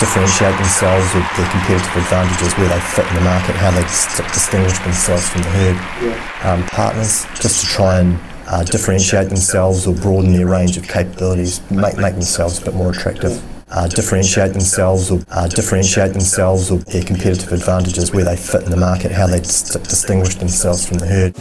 differentiate themselves with their competitive advantages, where they fit in the market, how they distinguish themselves from the herd. Partners, just to try and differentiate themselves or broaden their range of capabilities, make themselves a bit more attractive. Differentiate themselves or their competitive advantages, where they fit in the market, how they distinguish themselves from the herd.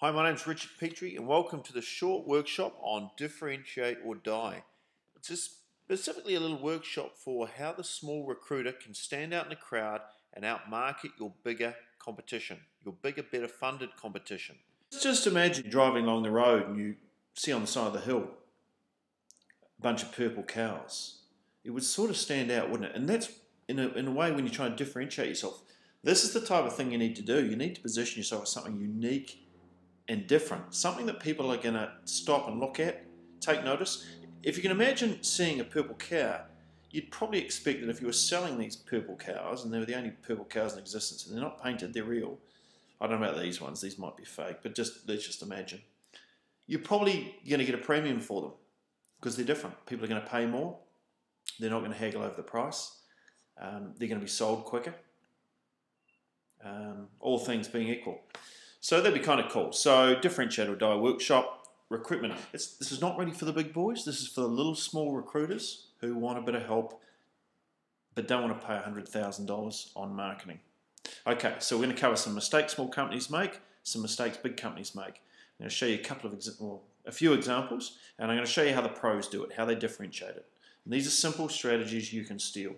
Hi, my name's Richard Petrie and welcome to the short workshop on differentiate or die. It's specifically a little workshop for how the small recruiter can stand out in the crowd and outmarket your bigger competition, your bigger, better funded competition. Just imagine driving along the road and you see on the side of the hill a bunch of purple cows. It would sort of stand out, wouldn't it? And that's in a way when you're trying to differentiate yourself. This is the type of thing you need to do. You need to position yourself as something unique and different, something that people are going to stop and look at, take notice. If you can imagine seeing a purple cow, you'd probably expect that if you were selling these purple cows, and they were the only purple cows in existence, and they're not painted, they're real. I don't know about these ones, these might be fake, but let's just imagine. You're probably going to get a premium for them because they're different. People are going to pay more. They're not going to haggle over the price. They're going to be sold quicker. All things being equal. So that'd be kind of cool. So differentiate or die workshop, recruitment. This is not really for the big boys. This is for the little small recruiters who want a bit of help but don't want to pay $100,000 on marketing. Okay, so we're going to cover some mistakes small companies make, some mistakes big companies make. I'm going to show you a few examples, and I'm going to show you how the pros do it, how they differentiate it. And these are simple strategies you can steal.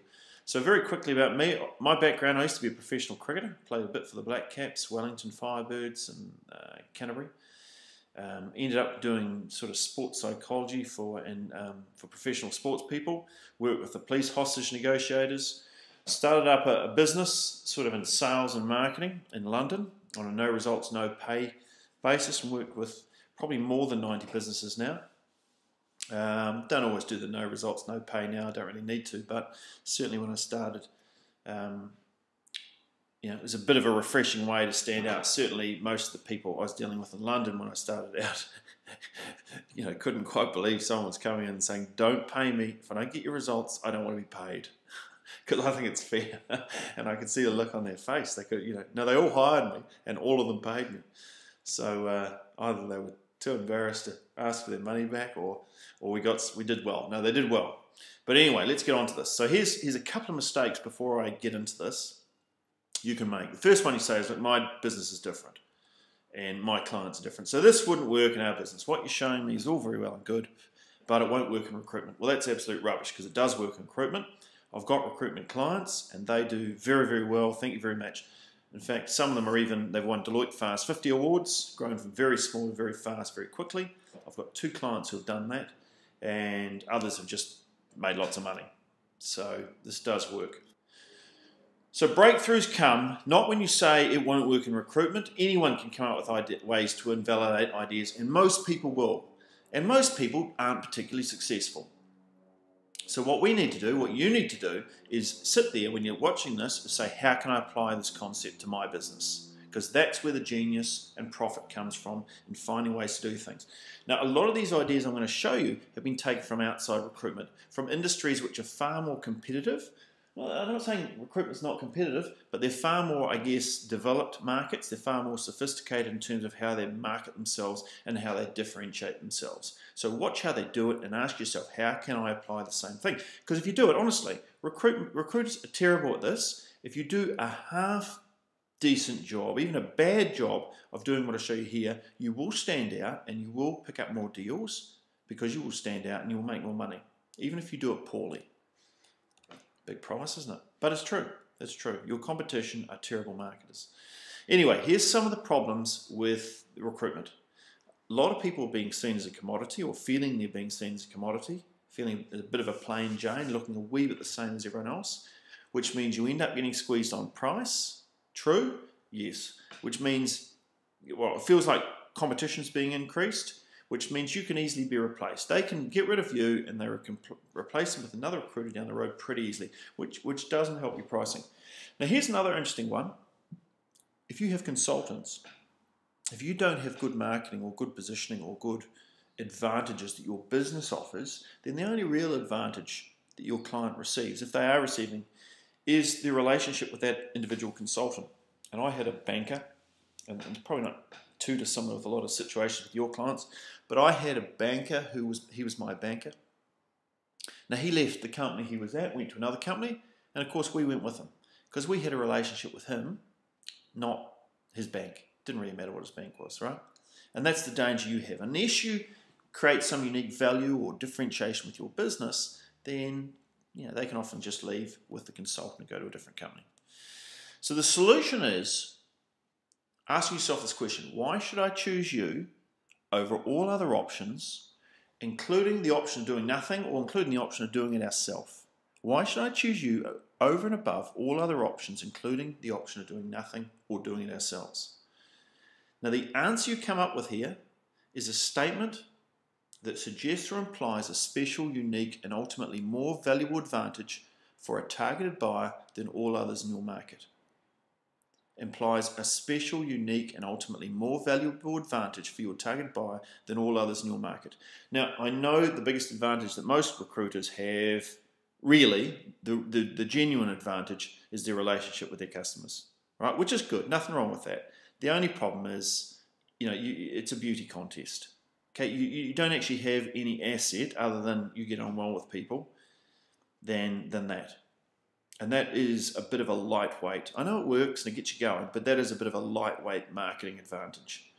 So very quickly about me, my background, I used to be a professional cricketer, played a bit for the Black Caps, Wellington Firebirds and Canterbury. Ended up doing sort of sports psychology for professional sports people, worked with the police hostage negotiators, started up a business sort of in sales and marketing in London on a no results, no pay basis, and worked with probably more than 90 businesses now. Don't always do the no results, no pay now. I don't really need to, but certainly when I started, it was a bit of a refreshing way to stand out. Certainly most of the people I was dealing with in London when I started out, couldn't quite believe someone was coming in and saying, "Don't pay me. If I don't get your results, I don't want to be paid." Because I think it's fair. And I could see the look on their face. They could, they all hired me and all of them paid me. So either they were too embarrassed to ask for their money back, or we did well. No, they did well. But anyway, let's get on to this. So here's a couple of mistakes before I get into this you can make. The first one you say is that my business is different and my clients are different. So this wouldn't work in our business. What you're showing me is all very well and good, but it won't work in recruitment. Well, that's absolute rubbish because it does work in recruitment. I've got recruitment clients and they do very, very well. Thank you very much. In fact, some of them they've won Deloitte Fast 50 awards, grown from very small to very fast, very quickly. I've got 2 clients who have done that, and others have just made lots of money. So this does work. So breakthroughs come not when you say it won't work in recruitment. Anyone can come up with ways to invalidate ideas, and most people will. And most people aren't particularly successful. So what you need to do is sit there when you're watching this and say, how can I apply this concept to my business? Because that's where the genius and profit comes from, in finding ways to do things. Now, a lot of these ideas I'm going to show you have been taken from outside recruitment, from industries which are far more competitive. Well, I'm not saying recruitment's not competitive, but they're far more, developed markets. They're far more sophisticated in terms of how they market themselves and how they differentiate themselves. So watch how they do it and ask yourself, how can I apply the same thing? Because if you do it, honestly, recruiters are terrible at this. If you do a half-decent job, even a bad job of doing what I show you here, you will stand out and you will pick up more deals because you will stand out and you will make more money, even if you do it poorly. Big promise, isn't it? But it's true. It's true. Your competition are terrible marketers. Anyway, here's some of the problems with recruitment. A lot of people are being seen as a commodity, or feeling they're being seen as a commodity, feeling a bit of a plain Jane, looking a wee bit the same as everyone else, which means you end up getting squeezed on price. True? Yes. Which means, well, it feels like competition's being increased, which means you can easily be replaced. They can get rid of you and they can replace them with another recruiter down the road pretty easily, which doesn't help your pricing. Now, here's another interesting one. If you have consultants, if you don't have good marketing or good positioning or good advantages that your business offers, then the only real advantage that your client receives, if they are receiving, is the relationship with that individual consultant. And I had a banker, and probably not too dissimilar with a lot of situations with your clients, but I had a banker he was my banker. Now, he left the company he was at, went to another company, and of course we went with him because we had a relationship with him, not his bank. Didn't really matter what his bank was, right? And that's the danger you have. Unless you create some unique value or differentiation with your business, then they can often just leave with the consultant and go to a different company. So the solution is asking yourself this question: why should I choose you over all other options, including the option of doing nothing or including the option of doing it ourselves? Why should I choose you over and above all other options, including the option of doing nothing or doing it ourselves? Now, the answer you come up with here is a statement that suggests or implies a special, unique, and ultimately more valuable advantage for a targeted buyer than all others in your market. Implies a special, unique, and ultimately more valuable advantage for your targeted buyer than all others in your market. Now, I know the biggest advantage that most recruiters have, really, the genuine advantage is their relationship with their customers, right? Which is good, nothing wrong with that. The only problem is, it's a beauty contest. Okay, you don't actually have any asset other than you get on well with people than that. And that is a bit of a lightweight. I know it works and it gets you going, but that is a bit of a lightweight marketing advantage.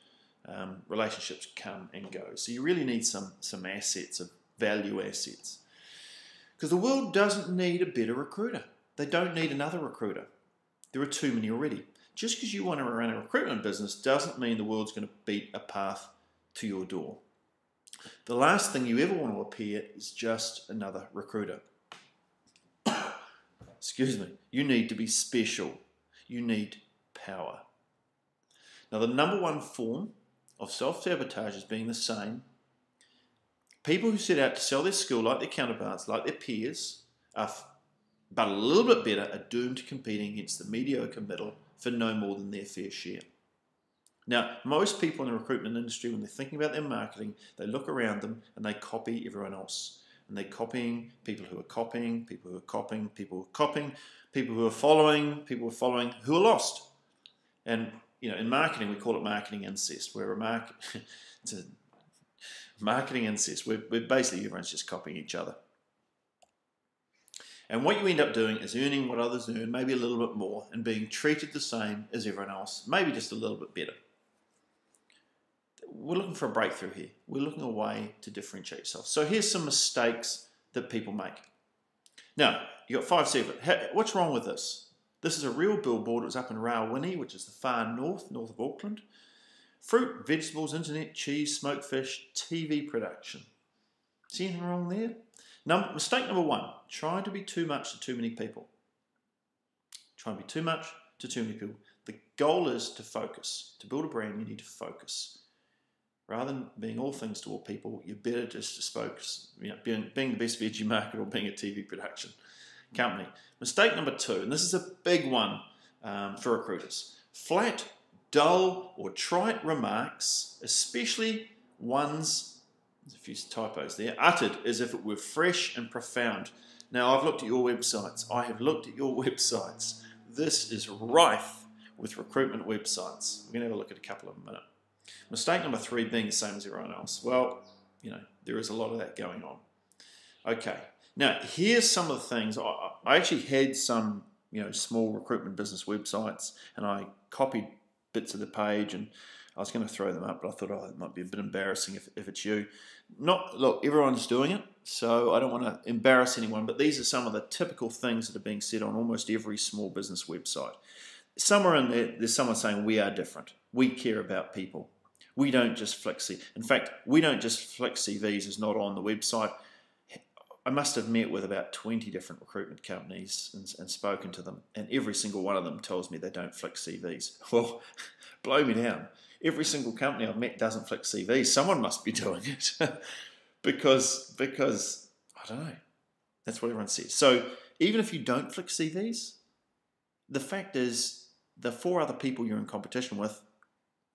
Relationships come and go. So you really need some assets, of value assets. Because the world doesn't need a better recruiter. They don't need another recruiter. There are too many already. Just because you want to run a recruitment business doesn't mean the world's going to beat a path to your door. The last thing you ever want to appear is just another recruiter. Excuse me. You need to be special. You need power. Now, the number one form of self-sabotage is being the same. People who set out to sell their skill like their counterparts, like their peers, but a little bit better, are doomed to competing against the mediocre middle for no more than their fair share. Now, most people in the recruitment industry, when they're thinking about their marketing, they look around them and they copy everyone else. And they're copying people who are copying, people who are copying, people who are copying, people who are following, people who are following, who are lost. And, in marketing, we call it marketing incest, where it's a marketing incest, where basically everyone's just copying each other. And what you end up doing is earning what others earn, maybe a little bit more, and being treated the same as everyone else, maybe just a little bit better. We're looking for a breakthrough here. We're looking a way to differentiate yourself. So here's some mistakes that people make. Now, you've got 5 seconds. What's wrong with this? This is a real billboard. It was up in Rawini, which is the far north of Auckland. Fruit, vegetables, internet, cheese, smoked fish, TV production. See anything wrong there? Mistake number 1, trying to be too much to too many people. Trying to be too much to too many people. The goal is to focus. To build a brand, you need to focus. Rather than being all things to all people, you're better just to focus, being the best veggie market or being a TV production company. Mistake number 2, and this is a big one for recruiters. Flat, dull, or trite remarks, especially ones, there's a few typos there, uttered as if it were fresh and profound. Now, I've looked at your websites. I have looked at your websites. This is rife with recruitment websites. We're going to have a look at a couple of them in a minute. Mistake number 3, being the same as everyone else. Well, there is a lot of that going on. Okay, now here's some of the things. I actually had some, small recruitment business websites, and I copied bits of the page, and I was going to throw them up, but I thought, it might be a bit embarrassing if it's you. Look, everyone's doing it, so I don't want to embarrass anyone, but these are some of the typical things that are being said on almost every small business website. Somewhere in there's someone saying, we are different. We care about people. We don't just flick CVs. In fact, we don't just flick CVs is not on the website. I must have met with about 20 different recruitment companies and spoken to them, and every single one of them tells me they don't flick CVs. Well, blow me down. every single company I've met doesn't flick CVs. Someone must be doing it because I don't know. That's what everyone says. So even if you don't flick CVs, the fact is the 4 other people you're in competition with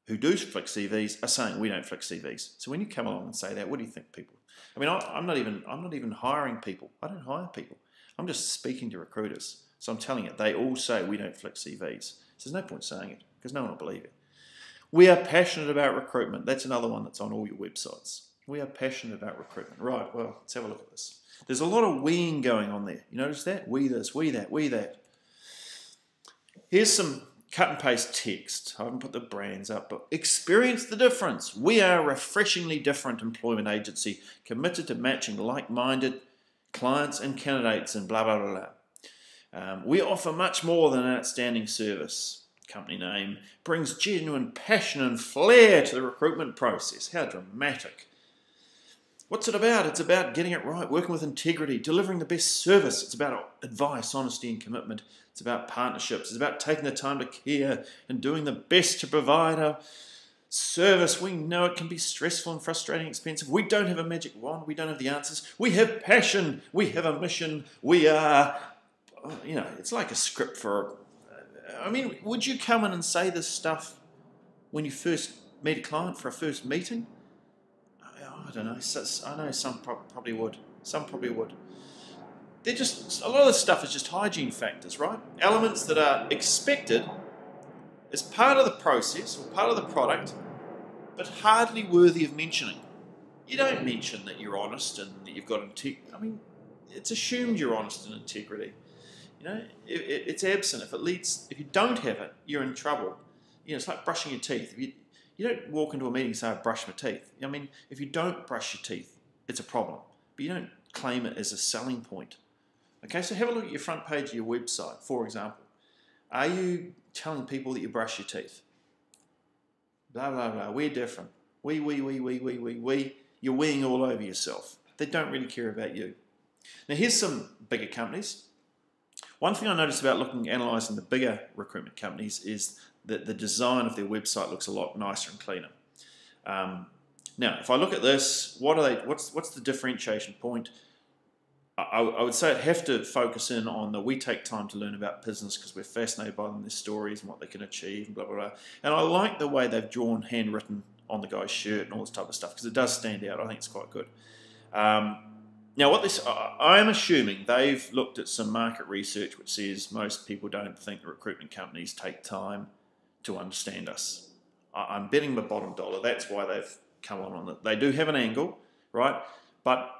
who do flick CVs are saying we don't flick CVs. So when you come along and say that, what do you think, people? I mean, I'm not even hiring people. I don't hire people. I'm just speaking to recruiters. So I'm telling it. They all say we don't flick CVs. So there's no point saying it because no one will believe it. We are passionate about recruitment. That's another one that's on all your websites. We are passionate about recruitment. Right, well, let's have a look at this. There's a lot of weeing going on there. You notice that? We this, we that, we that. Here's some cut and paste text. I haven't put the brands up, but experience the difference. We are a refreshingly different employment agency committed to matching like-minded clients and candidates and blah, blah, blah, blah. We offer much more than an outstanding service. Company name brings genuine passion and flair to the recruitment process. How dramatic. What's it about? It's about getting it right, working with integrity, delivering the best service. It's about advice, honesty and commitment. It's about partnerships. It's about taking the time to care and doing the best to provide a service. We know it can be stressful and frustrating, expensive. We don't have a magic wand. We don't have the answers. We have passion. We have a mission. We are, it's like a script for, I mean, would you come in and say this stuff when you first meet a client for a first meeting? I don't know. I know some probably would. Some probably would. They're just, a lot of this stuff is just hygiene factors, right? Elements that are expected as part of the process or part of the product, but hardly worthy of mentioning. You don't mention that you're honest and that you've got integrity. I mean, it's assumed you're honest and integrity. You know, it's absent. If you don't have it, you're in trouble. You know, it's like brushing your teeth. You don't walk into a meeting and say, I brush my teeth. I mean, if you don't brush your teeth, it's a problem. But you don't claim it as a selling point. Okay, so have a look at your front page of your website, for example. Are you telling people that you brush your teeth? Blah, blah, blah. We're different. We. You're weeing all over yourself. They don't really care about you. Now, here's some bigger companies. One thing I noticed about analysing the bigger recruitment companies is that the design of their website looks a lot nicer and cleaner. Now, if I look at this, what's the differentiation point? I would say I'd have to focus in on we take time to learn about business because we're fascinated by them, their stories and what they can achieve and blah, blah, blah. And I like the way they've drawn handwritten on the guy's shirt and all this type of stuff because it does stand out. I think it's quite good. Now, I am assuming they've looked at some market research which says most people don't think recruitment companies take time to understand us. I'm betting my bottom dollar. That's why they've come on it. They do have an angle, right? But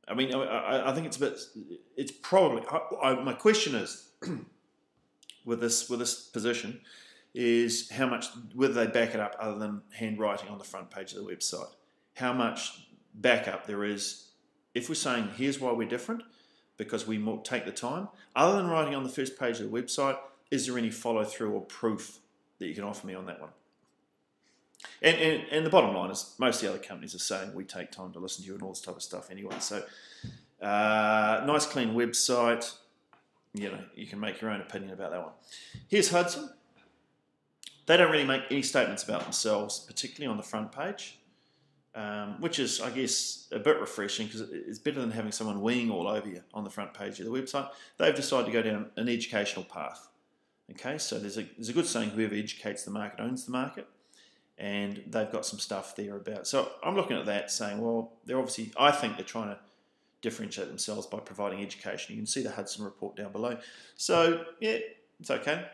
I mean, I think it's probably, my question is, with this position, is how much, whether they back it up other than handwriting on the front page of the website. How much backup there is, if we're saying, here's why we're different, because we take the time, other than writing on the first page of the website, is there any follow through or proof that you can offer me on that one? And the bottom line is most of the other companies are saying we take time to listen to you and all this type of stuff anyway. So nice clean website. You know, you can make your own opinion about that one. Here's Hudson. They don't really make any statements about themselves, particularly on the front page, which is, I guess, a bit refreshing because it's better than having someone weeing all over you on the front page of the website. They've decided to go down an educational path. Okay, so there's a good saying, whoever educates the market owns the market. And they've got some stuff there about. So I'm looking at that saying, well, they're obviously, I think they're trying to differentiate themselves by providing education. You can see the Hudson report down below. So, yeah, it's okay.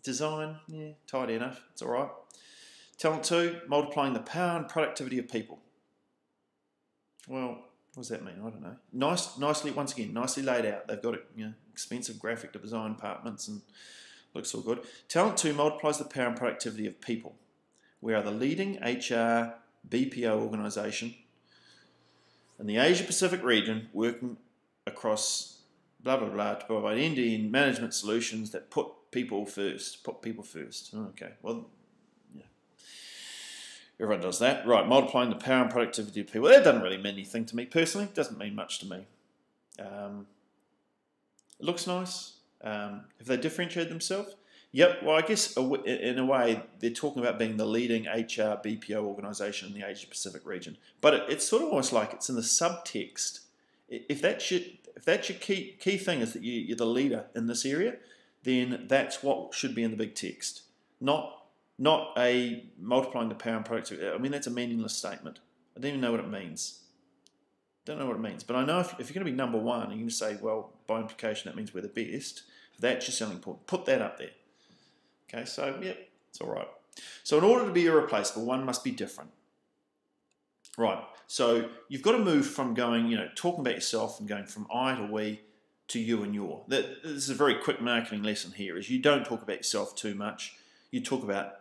Design, yeah, tidy enough. It's all right. Talent 2, multiplying the power and productivity of people. Well, what does that mean? I don't know. Nicely, once again, nicely laid out. They've got expensive graphic design departments and looks all good. Talent 2 multiplies the power and productivity of people. We are the leading HR BPO organisation in the Asia Pacific region, working across blah blah blah to provide end-to-end management solutions that put people first. Put people first. Okay, well, yeah, everyone does that, right? Multiplying the power and productivity of people. That doesn't really mean anything to me personally. It doesn't mean much to me. It looks nice. Have they differentiated themselves? Yep. Well, I guess in a way they're talking about being the leading HR BPO organisation in the Asia Pacific region. But it's sort of almost like it's in the subtext. If that's your key thing is that you're the leader in this area, then that's what should be in the big text, not a multiplying the power and productivity. I mean, that's a meaningless statement. I don't even know what it means. Don't know what it means. But I know if you're going to be number one, and you can say, well, by implication, that means we're the best. If that's your selling point, put that up there. Okay, so, yeah, it's all right. So in order to be irreplaceable, one must be different. Right, so you've got to move from going, talking about yourself and going from I to we to you and your. This is a very quick marketing lesson here, is you don't talk about yourself too much. You talk about,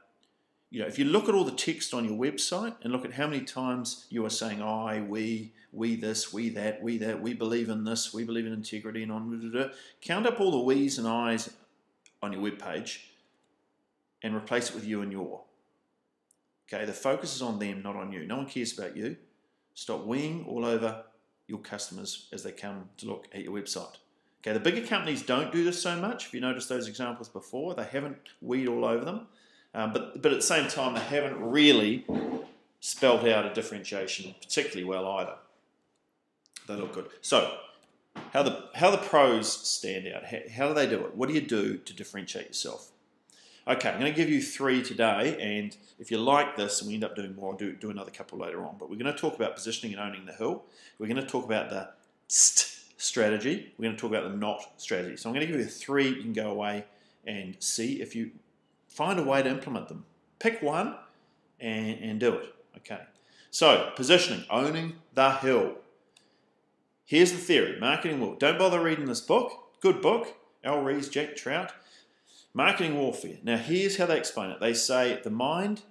if you look at all the text on your website and look at how many times you are saying I, we this, we that, we believe in this, we believe in integrity, and on, count up all the we's and I's on your webpage and replace it with you and your. Okay, the focus is on them, not on you. No one cares about you. Stop weeing all over your customers as they come to look at your website. Okay, the bigger companies don't do this so much. If you noticed those examples before, they haven't weed all over them. But at the same time, they haven't really spelt out a differentiation particularly well either. They look good. So, how the pros stand out? How do they do it? What do you do to differentiate yourself? Okay, I'm going to give you 3 today, and if you like this, and we end up doing more, I'll do another couple later on. But we're going to talk about positioning and owning the hill. We're going to talk about the strategy. We're going to talk about the not strategy. So I'm going to give you 3. You can go away and see if you find a way to implement them. Pick one and do it. Okay. So positioning, owning the hill. Here's the theory. Marketing War. Don't bother reading this book. Good book. Al Rees, Jack Trout. Marketing warfare. Now, here's how they explain it. They say the mind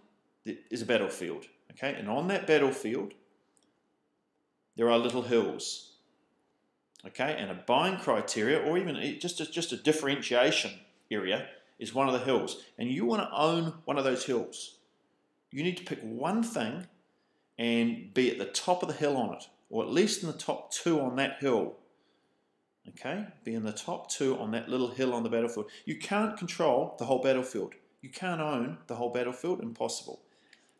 is a battlefield, okay? And on that battlefield, there are little hills, okay? And a buying criteria, or even just a differentiation area, is one of the hills. And you want to own one of those hills. You need to pick one thing and be at the top of the hill on it, or at least in the top 2 on that hill. Okay, be in the top 2 on that little hill on the battlefield. You can't control the whole battlefield. You can't own the whole battlefield. Impossible.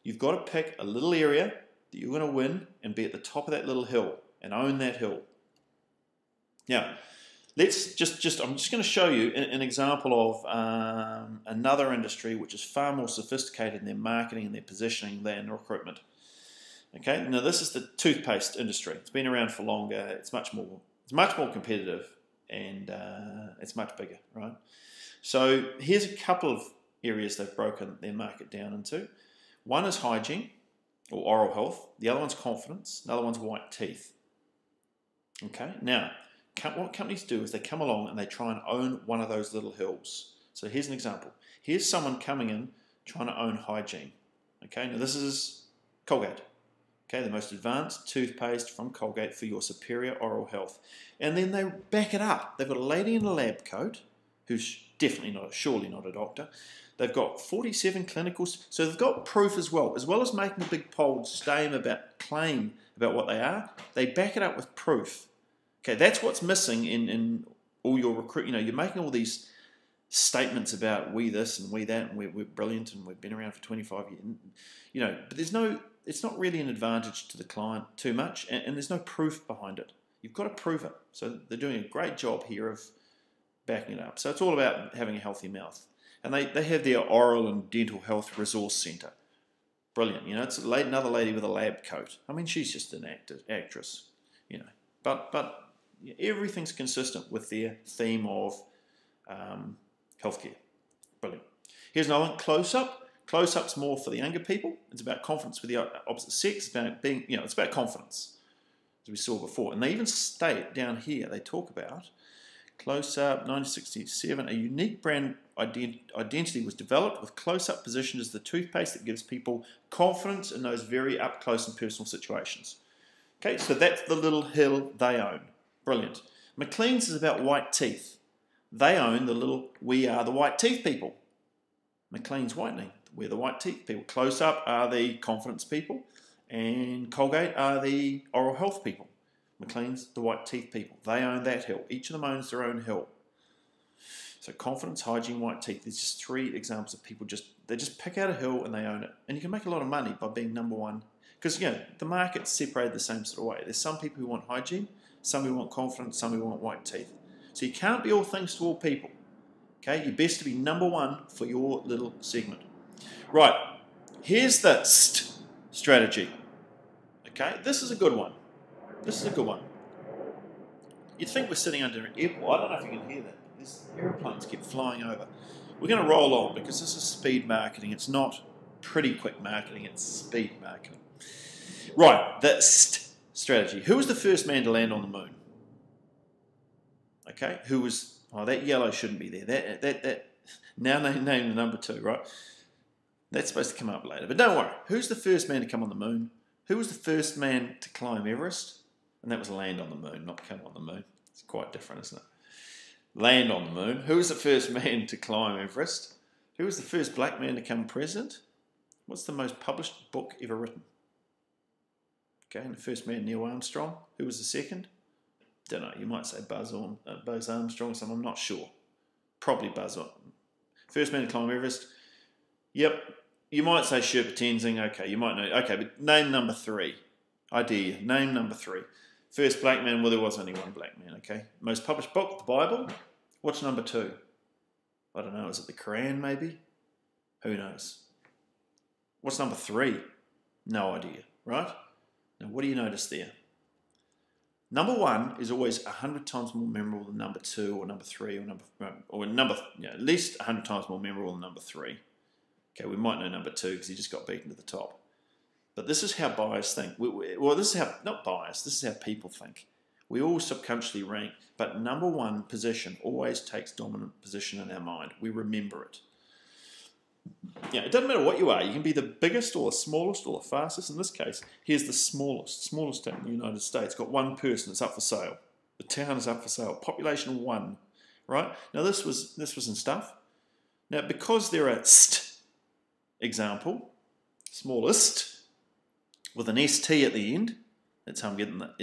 You've got to pick a little area that you're going to win and be at the top of that little hill and own that hill. Now, let's I'm just going to show you an example of another industry which is far more sophisticated in their marketing and their positioning than recruitment. Okay, now this is the toothpaste industry. It's been around for longer. It's much more competitive, and it's much bigger, right? So here's a couple of areas they've broken their market down into. One is hygiene, or oral health. The other one's confidence. Another one's white teeth. Okay, now, what companies do is they come along and they try and own one of those little hills. So here's an example. Here's someone coming in trying to own hygiene. Okay, now this is Colgate. Okay, the most advanced toothpaste from Colgate for your superior oral health. And then they back it up. They've got a lady in a lab coat who's surely not a doctor. They've got 47 clinicals. So they've got proof as well as making a big bold claim about what they are. They back it up with proof. Okay, that's what's missing in all your recruit. You're making all these statements about we this and we that and we're brilliant and we've been around for 25 years. But it's not really an advantage to the client too much, and there's no proof behind it. You've got to prove it. So they're doing a great job here of backing it up. So it's all about having a healthy mouth. And they have their oral and dental health resource centre. Brilliant. It's another lady with a lab coat. I mean, she's just an actress, But everything's consistent with their theme of healthcare. Brilliant. Here's another one, close-up. Close-up's more for the younger people. It's about confidence with the opposite sex. It's about it's about confidence, as we saw before. And they even state down here, they talk about Close-up, 1967, a unique brand identity was developed with Close-up positioned as the toothpaste that gives people confidence in those very up-close and personal situations. Okay, so that's the little hill they own. Brilliant. McLean's is about white teeth. They own we are the white teeth people. McLean's whitening. We're the white teeth people. Close-up are the confidence people, and Colgate are the oral health people. McLean's the white teeth people. They own that hill. Each of them owns their own hill. So confidence, hygiene, white teeth. There's just 3 examples of people they just pick out a hill and they own it. And you can make a lot of money by being number one. Because, the market's separated the same sort of way. There's some people who want hygiene, some who want confidence, some who want white teeth. So you can't be all things to all people. Okay, you're best to be number one for your little segment. Right, here's the strategy. Okay, this is a good one. This is a good one. You'd think we're sitting under an airport. I don't know if you can hear that. These airplanes keep flying over. We're going to roll on because this is speed marketing. It's not pretty quick marketing, it's speed marketing. Right, the strategy. Who was the first man to land on the moon? Okay, who was... Oh, that yellow shouldn't be there. That now name the number 2, right? That's supposed to come up later. But don't worry. Who's the first man to come on the moon? Who was the first man to climb Everest? And that was land on the moon, not come on the moon. It's quite different, isn't it? Land on the moon. Who was the first man to climb Everest? Who was the first black man to become president? What's the most published book ever written? Okay, and the first man, Neil Armstrong. Who was the second? Don't know. You might say Buzz Armstrong, so I'm not sure. Probably Buzz. First man to climb Everest. Yep. You might say Sherpa Tenzing. Okay, you might know. Okay, but name number 3. I dare you. Name number 3. First black man. Well, there was only one black man. Okay. Most published book, the Bible. What's number 2? I don't know. Is it the Quran? Maybe. Who knows? What's number 3? No idea. Right. Now, what do you notice there? Number 1 is always 100 times more memorable than number 2 or number 3 or at least 100 times more memorable than number 3. Okay, we might know number 2 because he just got beaten to the top. But this is how buyers think. This is how, not bias, this is how people think. We all subconsciously rank, but number 1 position always takes dominant position in our mind. We remember it. It doesn't matter what you are. You can be the biggest or the smallest or the fastest. In this case, here's the smallest town in the United States. Got 1 person. It's up for sale. The town is up for sale. Population 1. Right? Now this was in stuff. Now because they're a example, smallest, with an ST at the end. That's how I'm getting the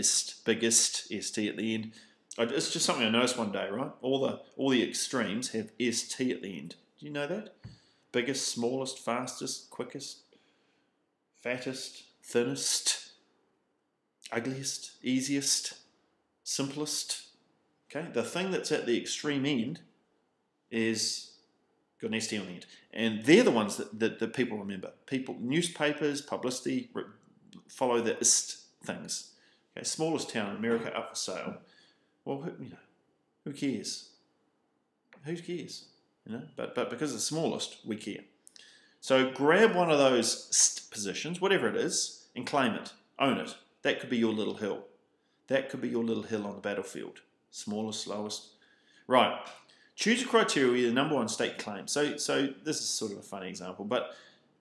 biggest ST at the end. It's just something I noticed one day, right? All the extremes have ST at the end. Do you know that? Biggest, smallest, fastest, quickest, fattest, thinnest, ugliest, easiest, simplest. Okay, the thing that's at the extreme end is got an ST on the end. And they're the ones that people remember. People, newspapers, publicity, follow the ist things. Okay, smallest town in America, up for sale. Well, who cares? Who cares? But because it's the smallest, we care. So grab one of those positions, whatever it is, and claim it. Own it. That could be your little hill. That could be your little hill on the battlefield. Smallest, slowest. Right. Choose a criteria where the number 1 state claim. So this is sort of a funny example, but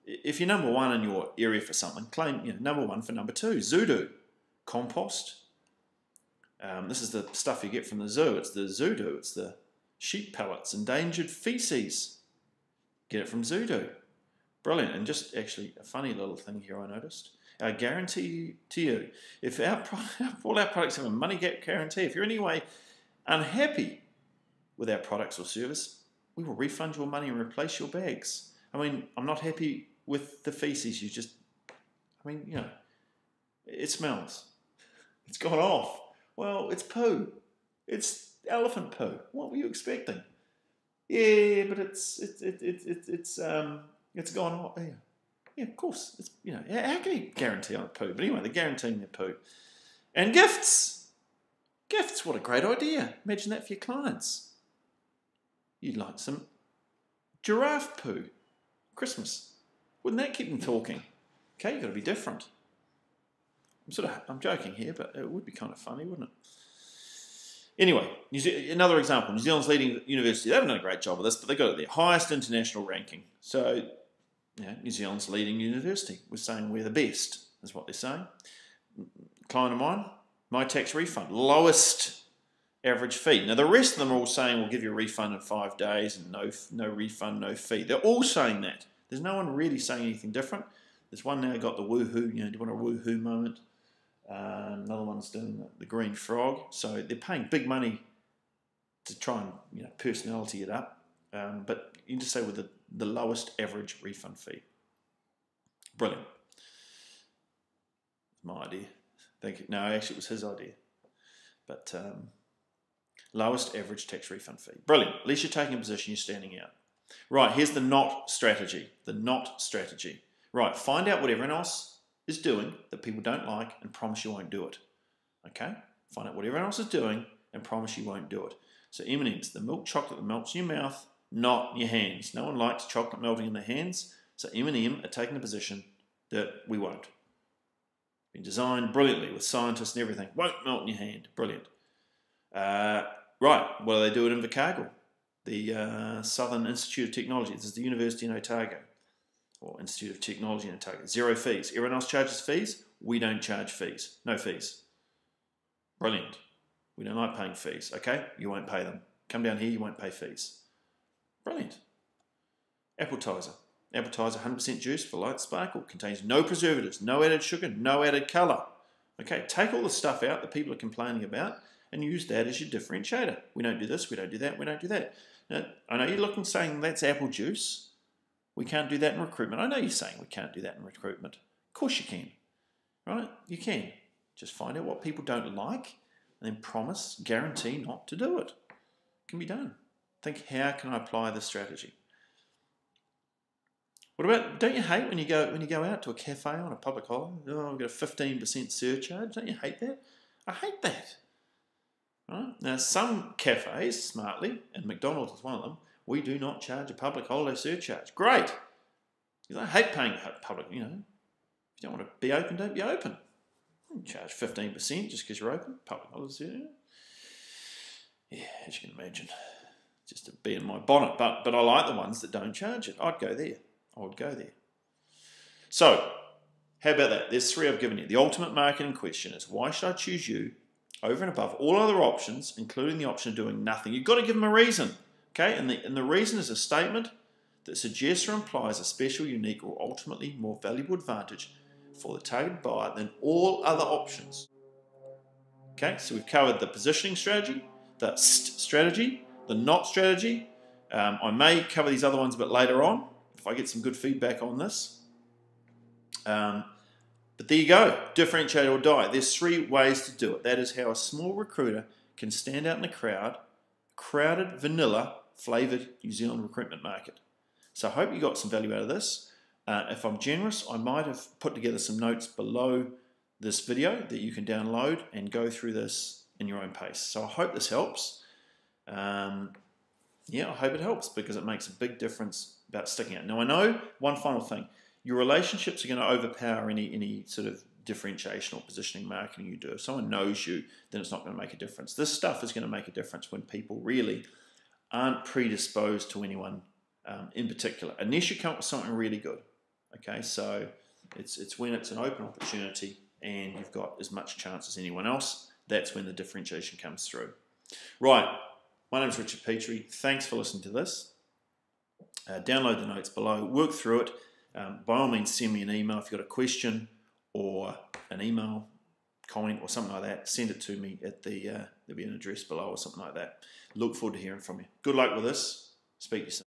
if you're number 1 in your area for something, claim number 1 for number 2. Zoodoo. Compost. This is the stuff you get from the zoo. It's the zoodoo. It's the sheep pellets, endangered feces. Get it from Zoodoo. Brilliant. And just actually a funny little thing here I noticed. I guarantee to you, if all our products have a money gap guarantee, if you're in any way unhappy with our products or service, we will refund your money and replace your bags. I mean, I'm not happy with the feces it smells. It's gone off. Well, it's poo. It's elephant poo. What were you expecting? Yeah, but it's gone off. Yeah, of course. It's how can you guarantee on poo? But anyway, they're guaranteeing their poo. And gifts. Gifts. What a great idea. Imagine that for your clients. You'd like some giraffe poo. Christmas. Wouldn't that keep them talking? Okay, you've got to be different. I'm joking here, but it would be kind of funny, wouldn't it? Anyway, another example. New Zealand's leading university. They haven't done a great job of this, but they got their highest international ranking. So, New Zealand's leading university. We're saying we're the best, is what they're saying. Client of mine, my tax refund, lowest average fee. Now, the rest of them are all saying we'll give you a refund in 5 days and no refund, no fee. They're all saying that. There's no one really saying anything different. There's one now got the woohoo, do you want a woohoo moment? Another one's doing the green frog. So they're paying big money to try and personality it up. But you can just say with the lowest average refund fee. Brilliant. My idea. Thank you. No, actually it was his idea. But lowest average tax refund fee. Brilliant. At least you're taking a position, you're standing out. Right, here's the not strategy. The not strategy. Right, find out what everyone else is doing that people don't like and promise you won't do it. Okay? Find out what everyone else is doing and promise you won't do it. So M&M's, the milk chocolate that melts in your mouth, not in your hands. No one likes chocolate melting in their hands. So M&M are taking a position that we won't. Been designed brilliantly with scientists and everything. Won't melt in your hand. Brilliant. Right, what do they do at Invercargill? The Southern Institute of Technology. This is the University in Otago, or Institute of Technology in Otago. 0 fees. Everyone else charges fees. We don't charge fees. No fees. Brilliant. We don't like paying fees. Okay, you won't pay them. Come down here, you won't pay fees. Brilliant. Appletiser. Appletiser 100% juice for light sparkle. Contains no preservatives, no added sugar, no added colour. Okay, take all the stuff out that people are complaining about and use that as your differentiator. We don't do this, we don't do that, we don't do that. Now, I know you're looking saying that's apple juice. We can't do that in recruitment. I know you're saying we can't do that in recruitment. Of course you can. Right? You can. Just find out what people don't like and then promise, guarantee not to do it. It can be done. Think, how can I apply this strategy? What about, don't you hate when you go out to a cafe on a public holiday? Oh, I've got a 15% surcharge. Don't you hate that? I hate that. Right? Now, some cafes, smartly, and McDonald's is one of them, we do not charge a public holiday surcharge. Great. Because I hate paying public, If you don't want to be open, don't be open. You charge 15% just because you're open. Public holiday surcharge. Yeah, as you can imagine. Just to be in my bonnet. But I like the ones that don't charge it. I'd go there. I would go there. So, how about that? There's 3 I've given you. The ultimate marketing question is, why should I choose you over and above all other options, including the option of doing nothing? You've got to give them a reason. Okay? And the reason is a statement that suggests or implies a special, unique, or ultimately more valuable advantage for the targeted buyer than all other options. Okay? So we've covered the positioning strategy, the strategy, the not strategy. I may cover these other ones a bit later on if I get some good feedback on this. But there you go, differentiate or die. There's 3 ways to do it. That is how a small recruiter can stand out in a crowded, vanilla, flavoured New Zealand recruitment market. So I hope you got some value out of this. If I'm generous, I might have put together some notes below this video that you can download and go through this in your own pace. So I hope this helps. Yeah, I hope it helps because it makes a big difference about sticking out. Now I know one final thing. Your relationships are going to overpower any sort of differentiation or positioning marketing you do. If someone knows you, then it's not going to make a difference. This stuff is going to make a difference when people really aren't predisposed to anyone in particular, unless you come up with something really good. Okay, so it's when it's an open opportunity and you've got as much chance as anyone else, that's when the differentiation comes through. Right, my name is Richard Petrie. Thanks for listening to this. Download the notes below, work through it. By all means, send me an email if you've got a question or an email comment or something like that. Send it to me at there'll be an address below or something like that. Look forward to hearing from you. Good luck with this. Speak to you soon.